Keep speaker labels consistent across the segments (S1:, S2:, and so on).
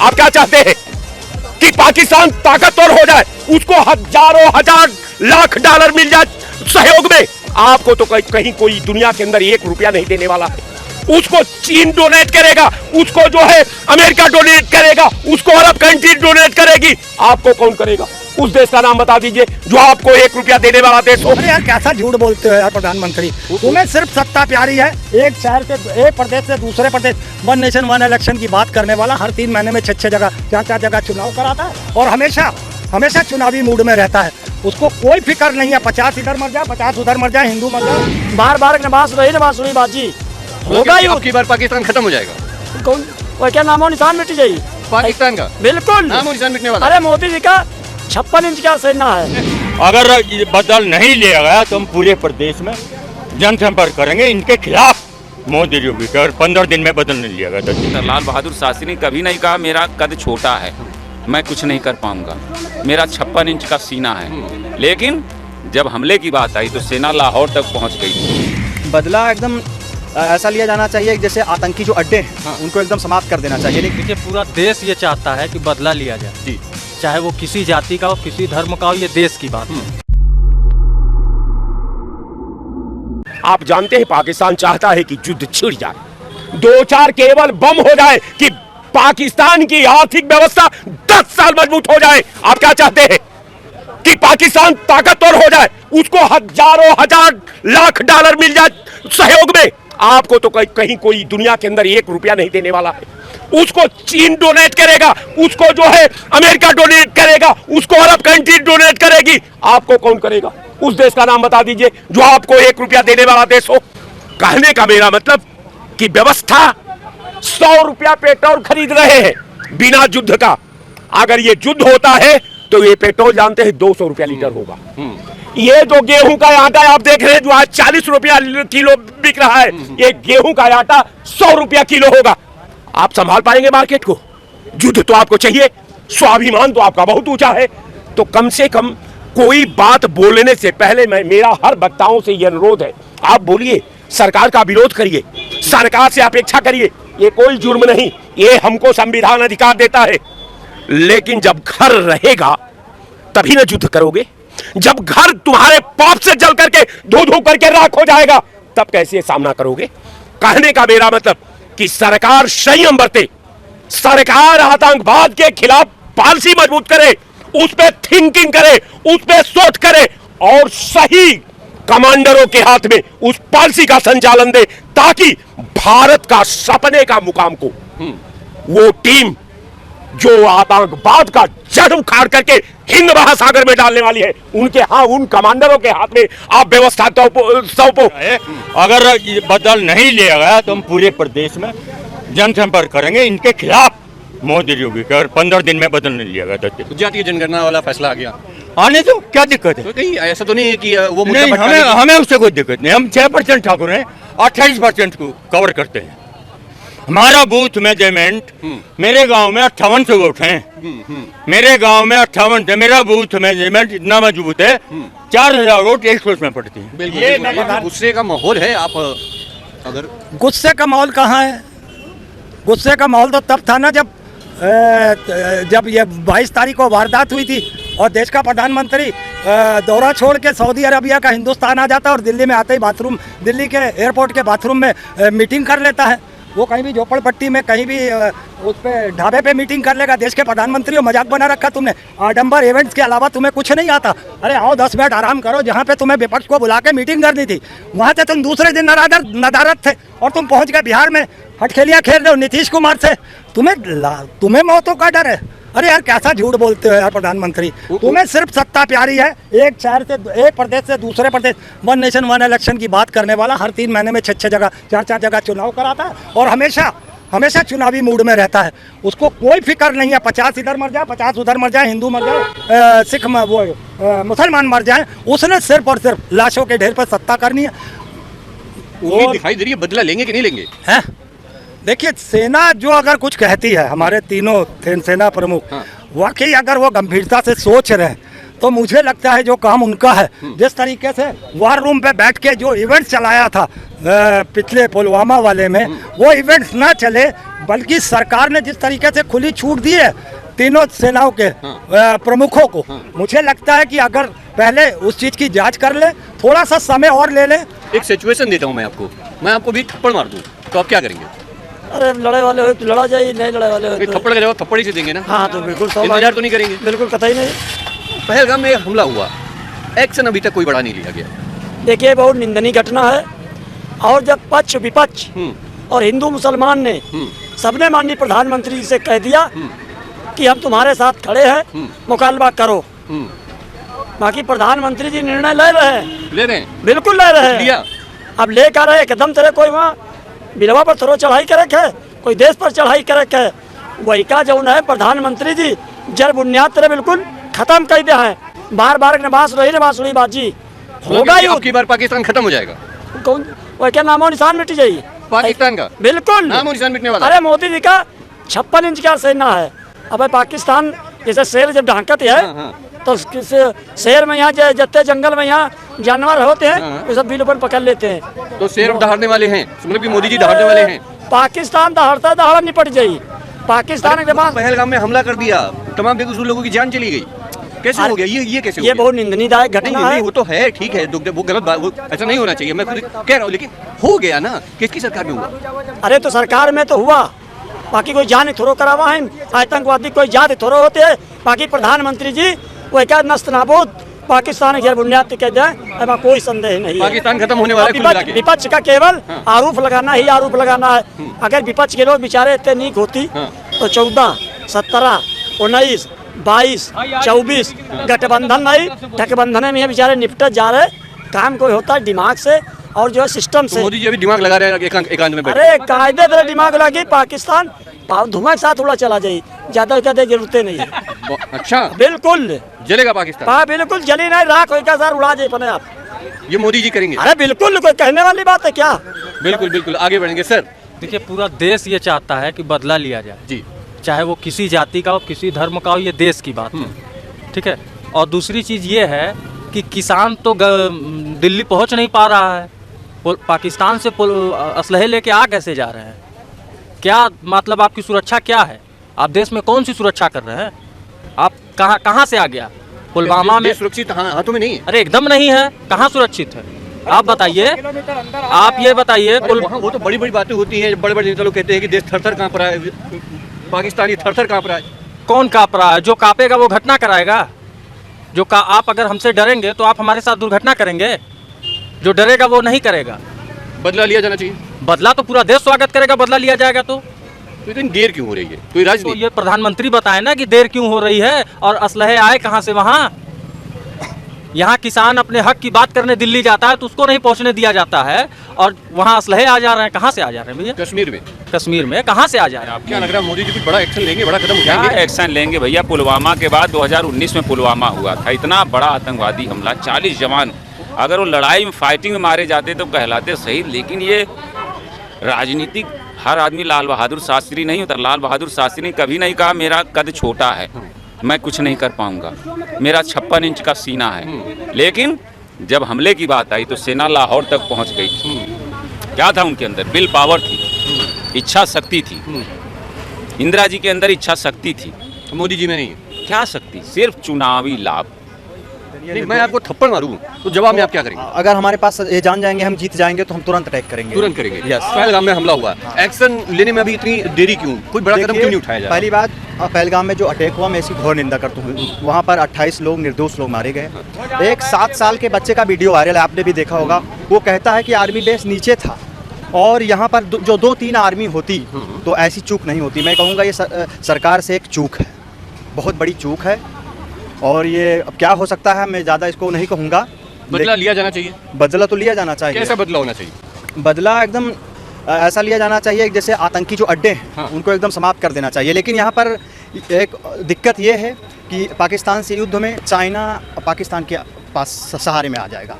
S1: आप क्या चाहते हैं कि पाकिस्तान ताकतवर हो जाए, उसको हजारों हजार लाख डॉलर मिल जाए सहयोग में? आपको तो कहीं कोई दुनिया के अंदर 1 रुपया नहीं देने वाला है। उसको चीन डोनेट करेगा, उसको जो है अमेरिका डोनेट करेगा, उसको अरब कंट्री डोनेट करेगी। आपको कौन करेगा? उस देश का नाम बता दीजिए जो आपको 1 रुपया देने वाला देश हो।
S2: अरे यार कैसा झूठ बोलते हो यार प्रधानमंत्री, तुम्हें सिर्फ सत्ता प्यारी है। एक शहर से, एक प्रदेश से दूसरे प्रदेश, वन नेशन वन इलेक्शन की बात करने वाला हर 3 महीने में 6 जगह 4 जगह चुनाव कराता है और हमेशा चुनावी मूड में रहता है। उसको कोई फिक्र नहीं है 50 इधर मर जाए 50 उधर मर जाए, हिंदू मर जाए।
S3: बार नमाज रही बाजी होगा ही।
S4: अब की बार पाकिस्तान खत्म हो जाएगा।
S3: कौन वो क्या नामो निशान मिट जाएगी
S4: पाकिस्तान का?
S3: बिल्कुल
S4: नामो निशान मिटने वाला।
S3: अरे मोदी जी का 56 इंच का सेना है।
S5: अगर ये बदल नहीं लिया गया तो हम पूरे प्रदेश में जनसंपर्क करेंगे इनके खिलाफ। मोदी जी भी और 15 दिन में बदल नहीं लिया गया तो
S6: लाल बहादुर शास्त्री ने कभी नहीं कहा मेरा कद छोटा है, मैं कुछ नहीं कर पाऊंगा, मेरा 56 इंच का सीना है। लेकिन जब हमले की बात आई तो सेना लाहौर तक पहुंच गई।
S7: बदला एकदम ऐसा लिया जाना चाहिए जैसे आतंकी जो अड्डे हैं उनको एकदम समाप्त कर देना चाहिए।
S8: देखिए पूरा देश ये चाहता है कि बदला लिया जाए जी, चाहे वो किसी जाति का हो किसी धर्म का हो, ये देश की बात है।
S1: आप जानते हैं पाकिस्तान चाहता है कि युद्ध छिड़ जाए, 2-4 केवल बम हो जाए कि पाकिस्तान की आर्थिक व्यवस्था 10 साल मजबूत हो जाए। आप क्या चाहते हैं कि पाकिस्तान ताकतवर हो जाए, उसको हजारों हजार लाख डॉलर मिल जाए सहयोग में? आपको तो कहीं कोई दुनिया के अंदर 1 रुपया नहीं देने वाला है। उसको चीन डोनेट करेगा, उसको जो है अमेरिका डोनेट करेगा, उसको अरब कंट्री डोनेट करेगी। आपको कौन करेगा? उस देश का नाम बता दीजिए जो आपको 1 रुपया देने वाला देश हो। कहने का मेरा मतलब कि व्यवस्था 100 रुपया पेट्रोल खरीद रहे हैं बिना युद्ध का। अगर ये युद्ध होता है तो ये पेट्रोल जानते हैं 200 रुपया लीटर होगा। ये जो गेहूं का आटा आप देख रहे हैं जो आज 40 रुपया किलो बिक रहा है, ये गेहूं का आटा 100 रुपया किलो होगा। आप संभाल पाएंगे मार्केट को? युद्ध तो आपको चाहिए, स्वाभिमान तो आपका बहुत ऊंचा है। तो कम से कम कोई बात बोलने से पहले मेरा हर वक्ताओं से यह अनुरोध है, आप बोलिए, सरकार का विरोध करिए, सरकार से अपेक्षा करिए। ये कोई जुर्म नहीं, ये हमको संविधान अधिकार देता है। लेकिन जब घर रहेगा तभी ना युद्ध करोगे। जब घर तुम्हारे पाप से जल करके धो करके राख हो जाएगा तब कैसे सामना करोगे? कहने का मेरा मतलब कि सरकार संयम बरते, सरकार आतंकवाद के खिलाफ पॉलिसी मजबूत करे, उस पर थिंकिंग करे, उस पर सोच करे और सही कमांडरों के हाथ में उस पॉलिसी का संचालन दे, ताकि भारत का सपने का मुकाम को वो टीम जो आतंकवाद का जड़ उखाड़ करके हिंद महासागर में डालने वाली है, उन कमांडरों के हाथ में आप व्यवस्था सौंपो।
S5: अगर ये बदल नहीं लिया गया तो हम पूरे प्रदेश में जनसंपर्क करेंगे इनके खिलाफ। मोदी जी भी और 15 दिन में बदल नहीं लिया गया तो
S4: जातीय जनगणना वाला फैसला आ गया।
S5: आने दो, क्या दिक्कत है?
S4: तो कहीं ऐसा तो नहीं है कि वो
S5: नहीं, हमें उससे कोई दिक्कत नहीं। हम 6% ठाकुर हैं, 28% को कवर करते हैं। हमारा बूथ मेजरमेंट मेरे गांव में 58 वोट हैं। मेरे गांव में 58 है, मेरा बूथ मेजरमेंट इतना मजबूत है 4000 वोट एक सोच में पड़ती है।
S4: ये गुस्से का माहौल है। आप अगर
S2: गुस्से का माहौल कहाँ है? गुस्से का माहौल तो तब था ना जब ये 22 तारीख को वारदात हुई थी और देश का प्रधानमंत्री दौरा छोड़ के सऊदी अरबिया का हिंदुस्तान आ जाता है और दिल्ली में आते ही दिल्ली के एयरपोर्ट के बाथरूम में मीटिंग कर लेता है। वो कहीं भी झोपड़पट्टी में कहीं भी उस पे ढाबे पे मीटिंग कर लेगा। देश के प्रधानमंत्री को मजाक बना रखा तुमने। आडंबर इवेंट्स के अलावा तुम्हें कुछ नहीं आता। अरे आओ 10 मिनट आराम करो। जहाँ पे तुम्हें विपक्ष को बुला के मीटिंग करनी थी वहाँ से तुम दूसरे दिन नदारत थे और तुम पहुँच गए बिहार में हटखेलियाँ खेल रहे हो नीतीश कुमार से। तुम्हें मौतों का डर है। अरे यार कैसा झूठ बोलते हो यार प्रधानमंत्री, तुम्हें सिर्फ सत्ता प्यारी है। एक शहर से, एक प्रदेश से दूसरे प्रदेश, वन नेशन वन इलेक्शन की बात करने वाला हर 3 महीने में 6 जगह 4 जगह चुनाव कराता है और हमेशा चुनावी मूड में रहता है। उसको कोई फिक्र नहीं है 50 इधर मर जाए 50 उधर मर जाए, हिंदू मर जाए, सिख मुसलमान मर जाए। उसने सिर्फ और सिर्फ लाशों के ढेर पर सत्ता करनी है।
S4: वो दिखाई दे रही है, बदला लेंगे कि नहीं लेंगे?
S2: हैं? देखिए, सेना जो अगर कुछ कहती है, हमारे तीनों सेना प्रमुख वाकई अगर वो गंभीरता से सोच रहे हैं तो मुझे लगता है जो काम उनका है, जिस तरीके से वार रूम पे बैठ के जो इवेंट चलाया था पिछले पुलवामा वाले में वो इवेंट्स ना चले, बल्कि सरकार ने जिस तरीके से खुली छूट दी है तीनों सेनाओं के प्रमुखों को, मुझे लगता है कि अगर पहले उस चीज़ की जांच कर ले, थोड़ा सा समय और ले ले।
S4: एक सिचुएशन देता हूँ मैं आपको भी थप्पड़ मार दूँ तो आप क्या करेंगे?
S3: अरे लड़े वाले हो तो लड़ा जाए, नहीं लड़े वाले हो
S4: नहीं,
S3: तो
S4: थप्पड़ का जवाब थप्पड़ ही से देंगे ना।
S3: हाँ तो बिल्कुल
S4: इंतजार तो नहीं करेंगे?
S3: बिल्कुल कतई नहीं।
S4: पहलगाम में हमला हुआ, एक्शन अभी तक कोई बड़ा नहीं लिया गया।
S3: देखिए बहुत निंदनीय घटना है, और जब पक्ष विपक्ष और हिंदू मुसलमान ने सबने माननीय प्रधानमंत्री जी से कह दिया कि हम तुम्हारे साथ खड़े हैं, मुकालबा करो, बाकी प्रधानमंत्री जी निर्णय ले रहे हैं, बिल्कुल ले रहे हैं। अब ले कर रहे एकदम तरह कोई वहाँ बिलवा पर थोड़ा चढ़ाई करे है, कोई देश पर चढ़ाई करे है, वही का जो है प्रधानमंत्री जी जड़ बुनियाद तरह बिल्कुल खत्म कर दिया है। बार बार नवाज रही बाजी होगा ही,
S4: अब की बार पाकिस्तान खत्म हो जाएगा।
S3: कौन वह क्या नामो निशान मिट जाइए
S4: पाकिस्तान का,
S3: बिल्कुल
S4: नामो निशान मिटने वाला।
S3: अरे मोदी जी का 56 इंच का सेना है। अब पाकिस्तान जैसे शेर जब ढांकत है तो शेर में यहाँ जत्ते जंगल में यहाँ जानवर होते हैं वो सब बिल पर पकड़ लेते हैं,
S4: तो शेर दहाड़ने वाले हैं, मतलब कि मोदी जी दहाड़ने वाले हैं।
S3: पाकिस्तान दहाड़ता दहाड़ा निपट जाई। पाकिस्तान के बाद
S4: पहलगाम में हमला कर दिया, तमाम बेकसूर लोगों की जान चली गई, कैसे हो गया ये कैसे हो
S3: ये
S4: गया?
S3: बहुत निंदनीयदायक घटना है।
S4: वो तो है, ठीक है, वो गलत बात, वो ऐसा नहीं होना चाहिए, मैं खुद कह रहा हूँ, लेकिन हो गया ना। किसकी सरकार में हुआ?
S3: अरे तो सरकार में तो हुआ, बाकी कोई जान थोड़ो करावा है, आतंकवादी कोई जात थोड़ो होते है। बाकी प्रधानमंत्री जी वो क्या नस्त नाबूद पाकिस्तान की बुनियाद कह जाए, ऐसा कोई संदेह नहीं है।
S4: पाकिस्तान खत्म होने वाला है।
S3: विपक्ष का केवल आरोप लगाना ही आरोप लगाना है। अगर विपक्ष के लोग बेचारे इतने नीक होती तो 14, 17, 19, 22, 24 गठबंधन नहीं, गठबंधन में बेचारे निपट जा रहे। काम कोई होता है दिमाग से और जो है सिस्टम से।
S4: मोदी जी अभी दिमाग लगा रहे हैं एकांत में।
S3: अरे कायदे तरह दिमाग लगी, पाकिस्तान धुआं के साथ उड़ा चला जाये, ज्यादा जरूरत नहीं है।
S4: अच्छा,
S3: बिल्कुल
S4: जलेगा पाकिस्तान?
S3: हाँ बिल्कुल जली नहीं, राख होगा सर, उड़ा जाए अपने आप।
S4: ये मोदी जी करेंगे?
S3: अरे बिल्कुल, कोई कहने वाली बात है क्या?
S4: बिल्कुल बिल्कुल, आगे बढ़ेंगे सर।
S8: देखिए पूरा देश ये चाहता है कि बदला लिया जाए
S4: जी,
S8: चाहे वो किसी जाति का हो, किसी धर्म का हो, ये देश की बात है, ठीक है। और दूसरी चीज़ ये है कि किसान तो दिल्ली पहुंच नहीं पा रहा है, पाकिस्तान से असलहे लेके आ कैसे जा रहे हैं? क्या मतलब आपकी सुरक्षा क्या है? आप देश में कौन सी सुरक्षा कर रहे हैं? आप कहाँ से आ गया? पुलवामा में
S4: सुरक्षित हाथों में नहीं है,
S8: अरे एकदम नहीं है, कहाँ सुरक्षित है? आप बताइए, आप ये बताइए।
S4: वो तो बड़ी बड़ी बातें होती हैं, बड़े बड़े नेता लोग कहते हैं कि देश थर-थर कांप रहा है, पाकिस्तानी थर-थर कांप रहा है।
S8: कौन कांप रहा है? जो कांपेगा वो घटना कराएगा। आप अगर हमसे डरेंगे तो आप हमारे साथ दुर्घटना करेंगे, जो डरेगा वो नहीं करेगा।
S4: बदला लिया जाना चाहिए।
S8: बदला तो पूरा देश स्वागत करेगा, बदला लिया जाएगा तो
S4: इतनी देर क्यों हो रही है? कोई राजनीति?
S8: तो ये प्रधानमंत्री बताए ना कि देर क्यों हो रही है, और असलहे आए कहाँ से? वहाँ यहाँ किसान अपने हक की बात करने दिल्ली जाता है तो उसको नहीं पहुँचने दिया जाता है, और वहाँ असलहे आ जा रहे हैं। कहाँ से आ जा रहे हैं भैया? कश्मीर में कहाँ से आ जा रहे हैं?
S4: क्या लग रहा है मोदी जी कुछ बड़ा एक्शन लेंगे, बड़ा कदम
S6: क्या
S4: उठाएंगे?
S6: एक्शन लेंगे भैया? पुलवामा के बाद 2019 में पुलवामा हुआ था, इतना बड़ा आतंकवादी हमला, 40 जवान अगर वो लड़ाई में फाइटिंग में मारे जाते तो कहलाते शहीद। लेकिन ये राजनीतिक, हर आदमी लाल बहादुर शास्त्री नहीं होता। लाल बहादुर शास्त्री ने कभी नहीं कहा मेरा कद छोटा है, मैं कुछ नहीं कर पाऊंगा, मेरा 56 इंच का सीना है। लेकिन जब हमले की बात आई तो सेना लाहौर तक पहुंच गई थी। क्या था उनके अंदर? विल पावर थी, इच्छा शक्ति थी। इंदिरा जी के अंदर इच्छा शक्ति थी,
S4: मोदी जी में नहीं।
S6: क्या शक्ति? सिर्फ चुनावी लाभ।
S4: नहीं, मैं आपको थप्पड़ मारूं तो जवाब में आप क्या करेंगे?
S7: अगर हमारे पास ये जान जाएंगे हम जीत जाएंगे तो हम तुरंत अटैक करेंगे।
S4: तुरंत करेंगे?
S7: यस।
S4: पहलगाम में हमला हुआ, एक्शन लेने में अभी इतनी देरी क्यों? कोई बड़ा कदम क्यों नहीं उठाया जा रहा?
S7: पहली बात, पहलगाम में जो अटैक हुआ मैं इसकी घोर निंदा करता हूँ। वहाँ पर 28 लोग, निर्दोष लोग मारे गए। एक 7 साल के बच्चे का वीडियो वायरल है, आपने भी देखा होगा। वो कहता है कि आर्मी बेस नीचे था और यहाँ पर जो 2-3 आर्मी होती तो ऐसी चूक नहीं होती। मैं कहूँगा ये सरकार से एक चूक है, बहुत बड़ी चूक है। और ये अब क्या हो सकता है मैं ज़्यादा इसको नहीं कहूँगा।
S4: बदला लिया जाना चाहिए।
S7: बदला तो लिया जाना चाहिए।
S4: कैसा बदला होना चाहिए?
S7: बदला एकदम ऐसा लिया जाना चाहिए जैसे आतंकी जो अड्डे हैं उनको एकदम समाप्त कर देना चाहिए। लेकिन यहाँ पर एक दिक्कत ये है कि पाकिस्तान से युद्ध में चाइना पाकिस्तान के पास सहारे में आ जाएगा,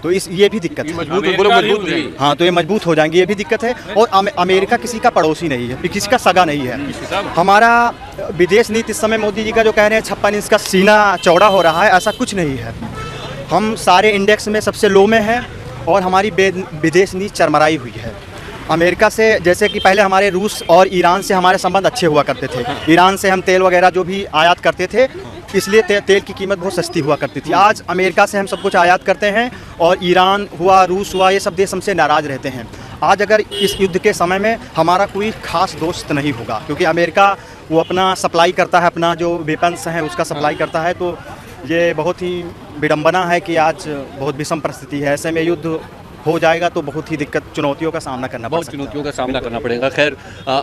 S7: तो ये भी दिक्कत है।
S4: मजबूत
S7: हाँ, तो ये मजबूत हो जाएंगे, ये भी दिक्कत है। और अमेरिका किसी का पड़ोसी नहीं है, किसी का सगा नहीं है। हमारा विदेश नीति इस समय मोदी जी का जो कह रहे हैं 56 इंच का सीना चौड़ा हो रहा है, ऐसा कुछ नहीं है। हम सारे इंडेक्स में सबसे लो में हैं और हमारी विदेश नीति चरमराई हुई है। अमेरिका से, जैसे कि पहले हमारे रूस और ईरान से हमारे संबंध अच्छे हुआ करते थे। ईरान से हम तेल वगैरह जो भी आयात करते थे, इसलिए तेल की कीमत बहुत सस्ती हुआ करती थी। आज अमेरिका से हम सब कुछ आयात करते हैं और ईरान हुआ, रूस हुआ, ये सब देश हमसे नाराज़ रहते हैं। आज अगर इस युद्ध के समय में हमारा कोई खास दोस्त नहीं होगा, क्योंकि अमेरिका वो अपना सप्लाई करता है, अपना जो वेपन्स हैं उसका सप्लाई करता है। तो ये बहुत ही विडंबना है कि आज बहुत विषम परिस्थिति है। ऐसे में युद्ध हो जाएगा तो बहुत ही दिक्कत, चुनौतियों का सामना करना पड़ेगा।
S4: बहुत चुनौतियों का सामना करना पड़ेगा। खैर,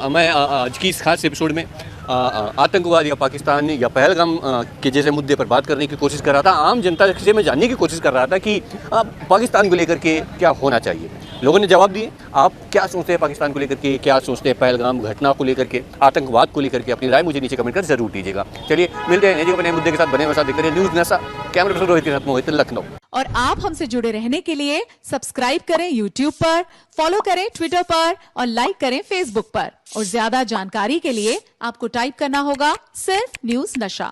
S4: मैं आज की इस खास एपिसोड में आतंकवाद या पाकिस्तान या पहलगाम के जैसे मुद्दे पर बात करने की कोशिश कर रहा था। आम जनता से मैं जानने की कोशिश कर रहा था कि पाकिस्तान को लेकर के क्या होना चाहिए। लोगों ने जवाब दिए। आप क्या सोचते हैं पाकिस्तान को लेकर के, क्या सोचते हैं पहलगाम घटना को लेकर के, आतंकवाद को लेकर के? अपनी राय मुझे नीचे कमेंट कर जरूर दीजिएगा। चलिए मिलते हैं नए मुद्दे के साथ। बने हुए साथ देखते रहिए न्यूज़ नशा। कैमरा पर्सन रोहित के साथ मोहित, लखनऊ।
S9: और आप हमसे जुड़े रहने के लिए सब्सक्राइब करें YouTube पर, फॉलो करें Twitter पर और लाइक करें Facebook पर। और ज्यादा जानकारी के लिए आपको टाइप करना होगा सिर्फ न्यूज़ नशा।